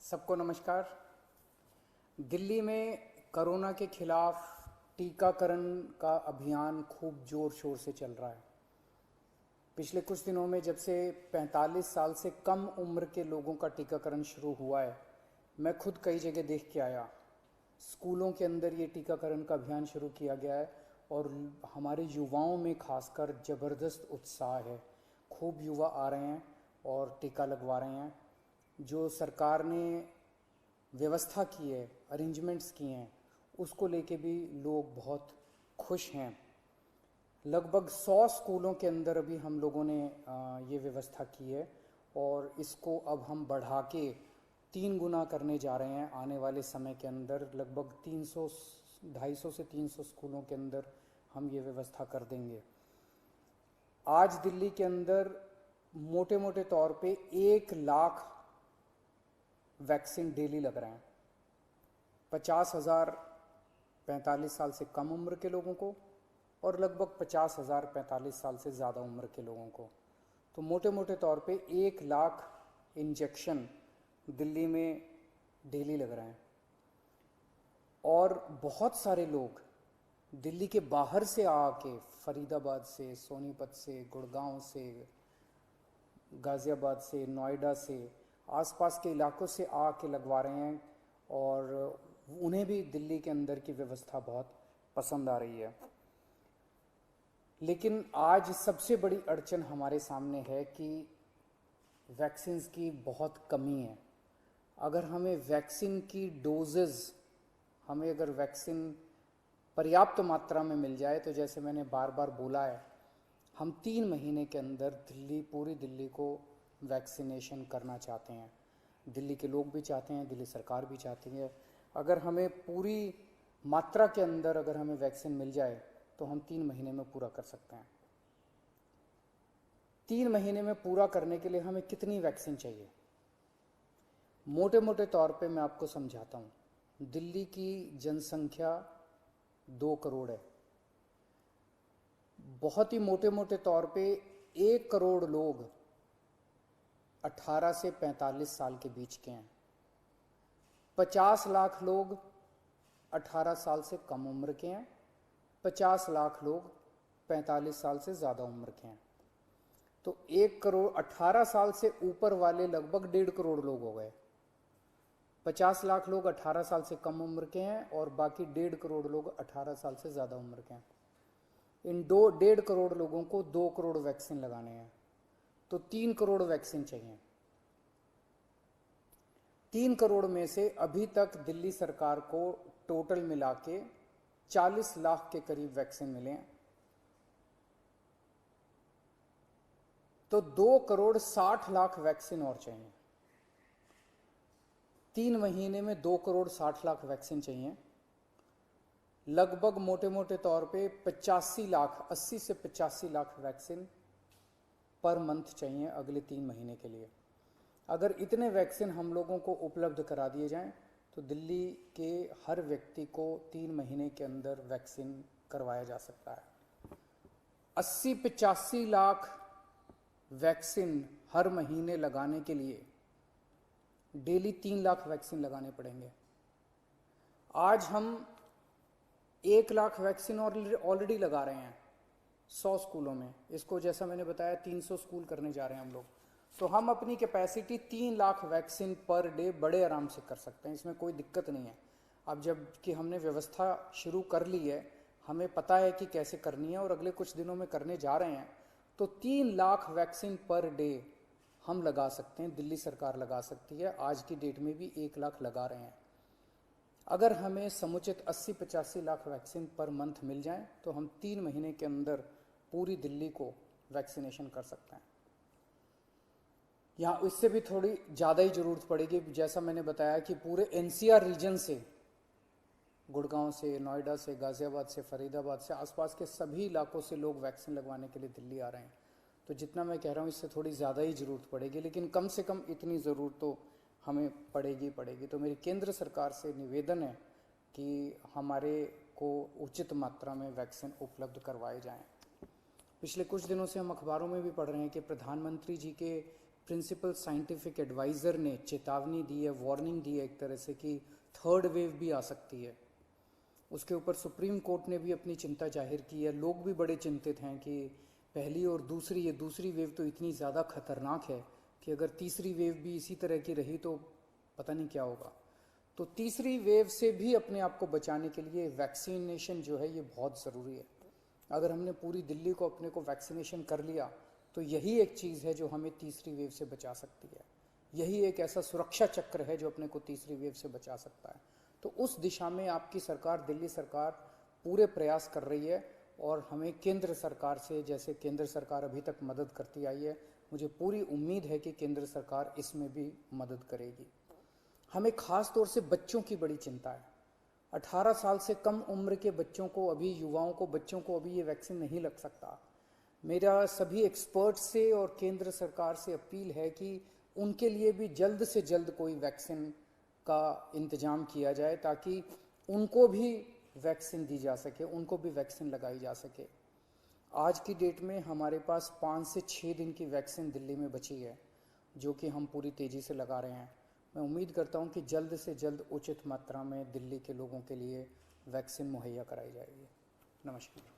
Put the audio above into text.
सबको नमस्कार। दिल्ली में कोरोना के खिलाफ टीकाकरण का अभियान खूब जोर शोर से चल रहा है। पिछले कुछ दिनों में जब से 45 साल से कम उम्र के लोगों का टीकाकरण शुरू हुआ है, मैं खुद कई जगह देख के आया। स्कूलों के अंदर ये टीकाकरण का अभियान शुरू किया गया है और हमारे युवाओं में खासकर ज़बरदस्त उत्साह है। खूब युवा आ रहे हैं और टीका लगवा रहे हैं। जो सरकार ने व्यवस्था की है, अरेंजमेंट्स किए हैं, उसको लेके भी लोग बहुत खुश हैं। लगभग 100 स्कूलों के अंदर अभी हम लोगों ने ये व्यवस्था की है और इसको अब हम बढ़ा के 3 गुना करने जा रहे हैं आने वाले समय के अंदर। लगभग 250 से 300 स्कूलों के अंदर हम ये व्यवस्था कर देंगे। आज दिल्ली के अंदर मोटे मोटे तौर पे 1 लाख वैक्सीन डेली लग रहे हैं। 50,000 45 साल से कम उम्र के लोगों को और लगभग 50,000 45 साल से ज़्यादा उम्र के लोगों को। तो मोटे मोटे तौर पे 1 लाख इंजेक्शन दिल्ली में डेली लग रहे हैं। और बहुत सारे लोग दिल्ली के बाहर से आके, फरीदाबाद से, सोनीपत से, गुड़गांव से, गाज़ियाबाद से, नोएडा से, आसपास के इलाकों से आके लगवा रहे हैं और उन्हें भी दिल्ली के अंदर की व्यवस्था बहुत पसंद आ रही है। लेकिन आज सबसे बड़ी अड़चन हमारे सामने है कि वैक्सीन्स की बहुत कमी है। अगर हमें वैक्सीन की डोजेज़, हमें अगर वैक्सीन पर्याप्त मात्रा में मिल जाए तो जैसे मैंने बार बार बोला है, हम 3 महीने के अंदर पूरी दिल्ली को वैक्सीनेशन करना चाहते हैं। दिल्ली के लोग भी चाहते हैं, दिल्ली सरकार भी चाहती है। अगर हमें पूरी मात्रा के अंदर अगर हमें वैक्सीन मिल जाए तो हम 3 महीने में पूरा कर सकते हैं। 3 महीने में पूरा करने के लिए हमें कितनी वैक्सीन चाहिए? मोटे मोटे तौर पे मैं आपको समझाता हूँ। दिल्ली की जनसंख्या 2 करोड़ है। बहुत ही मोटे मोटे तौर पे 1 करोड़ लोग 18 से 45 साल के बीच के हैं। 50 लाख लोग 18 साल से कम उम्र के हैं। 50 लाख लोग 45 साल से ज़्यादा उम्र के हैं। तो 1 करोड़ 18 साल से ऊपर वाले लगभग 1.5 करोड़ लोग हो गए। 50 लाख लोग 18 साल से कम उम्र के हैं और बाकी 1.5 करोड़ लोग 18 साल से ज़्यादा उम्र के हैं। इन 1.5 करोड़ लोगों को 2 करोड़ वैक्सीन लगाने हैं, तो 3 करोड़ वैक्सीन चाहिए। 3 करोड़ में से अभी तक दिल्ली सरकार को टोटल मिला के 40 लाख के करीब वैक्सीन मिले हैं। तो 2 करोड़ 60 लाख वैक्सीन और चाहिए। 3 महीने में 2 करोड़ 60 लाख वैक्सीन चाहिए। लगभग मोटे मोटे तौर पे 85 लाख, 80 से 85 लाख वैक्सीन पर मंथ चाहिए अगले 3 महीने के लिए। अगर इतने वैक्सीन हम लोगों को उपलब्ध करा दिए जाएं तो दिल्ली के हर व्यक्ति को 3 महीने के अंदर वैक्सीन करवाया जा सकता है। 80-85 लाख वैक्सीन हर महीने लगाने के लिए डेली 3 लाख वैक्सीन लगाने पड़ेंगे। आज हम 1 लाख वैक्सीन ऑलरेडी लगा रहे हैं 100 स्कूलों में। इसको जैसा मैंने बताया 300 स्कूल करने जा रहे हैं हम लोग। तो हम अपनी capacity 3 lakh vaccine per day बड़े आराम से कर सकते हैं, इसमें कोई दिक्कत नहीं है। अब जब कि हमने व्यवस्था शुरू कर ली है, हमें पता है कि कैसे करनी है और अगले कुछ दिनों में करने जा रहे हैं, तो 3 लाख वैक्सीन पर डे हम लगा सकते हैं, दिल्ली सरकार लगा सकती है। आज की डेट में भी 1 लाख लगा रहे हैं। अगर हमें समुचित 80-85 लाख वैक्सीन पर मंथ मिल जाए तो हम 3 महीने के अंदर पूरी दिल्ली को वैक्सीनेशन कर सकते हैं। यहाँ इससे भी थोड़ी ज़्यादा ही ज़रूरत पड़ेगी। जैसा मैंने बताया कि पूरे एनसीआर रीजन से, गुड़गांव से, नोएडा से, गाज़ियाबाद से, फरीदाबाद से, आसपास के सभी इलाकों से लोग वैक्सीन लगवाने के लिए दिल्ली आ रहे हैं। तो जितना मैं कह रहा हूँ इससे थोड़ी ज़्यादा ही ज़रूरत पड़ेगी, लेकिन कम से कम इतनी ज़रूरत तो हमें पड़ेगी। तो मेरी केंद्र सरकार से निवेदन है कि हमारे को उचित मात्रा में वैक्सीन उपलब्ध करवाए जाएं। पिछले कुछ दिनों से हम अखबारों में भी पढ़ रहे हैं कि प्रधानमंत्री जी के प्रिंसिपल साइंटिफिक एडवाइज़र ने चेतावनी दी है, वार्निंग दी है एक तरह से कि थर्ड वेव भी आ सकती है। उसके ऊपर सुप्रीम कोर्ट ने भी अपनी चिंता जाहिर की है। लोग भी बड़े चिंतित हैं कि पहली और दूसरी, ये दूसरी वेव तो इतनी ज़्यादा खतरनाक है कि अगर तीसरी वेव भी इसी तरह की रही तो पता नहीं क्या होगा। तो तीसरी वेव से भी अपने आप को बचाने के लिए वैक्सीनेशन जो है ये बहुत ज़रूरी है। अगर हमने पूरी दिल्ली को अपने को वैक्सीनेशन कर लिया तो यही एक चीज़ है जो हमें तीसरी वेव से बचा सकती है। यही एक ऐसा सुरक्षा चक्र है जो अपने को तीसरी वेव से बचा सकता है। तो उस दिशा में आपकी सरकार, दिल्ली सरकार पूरे प्रयास कर रही है और हमें केंद्र सरकार से, जैसे केंद्र सरकार अभी तक मदद करती आई है, मुझे पूरी उम्मीद है कि केंद्र सरकार इसमें भी मदद करेगी। हमें ख़ास तौर से बच्चों की बड़ी चिंता है। 18 साल से कम उम्र के बच्चों को, अभी युवाओं को, बच्चों को अभी ये वैक्सीन नहीं लग सकता। मेरा सभी एक्सपर्ट्स से और केंद्र सरकार से अपील है कि उनके लिए भी जल्द से जल्द कोई वैक्सीन का इंतज़ाम किया जाए ताकि उनको भी वैक्सीन दी जा सके, उनको भी वैक्सीन लगाई जा सके। आज की डेट में हमारे पास 5 से 6 दिन की वैक्सीन दिल्ली में बची है, जो कि हम पूरी तेज़ी से लगा रहे हैं। मैं उम्मीद करता हूं कि जल्द से जल्द उचित मात्रा में दिल्ली के लोगों के लिए वैक्सीन मुहैया कराई जाएगी। नमस्कार।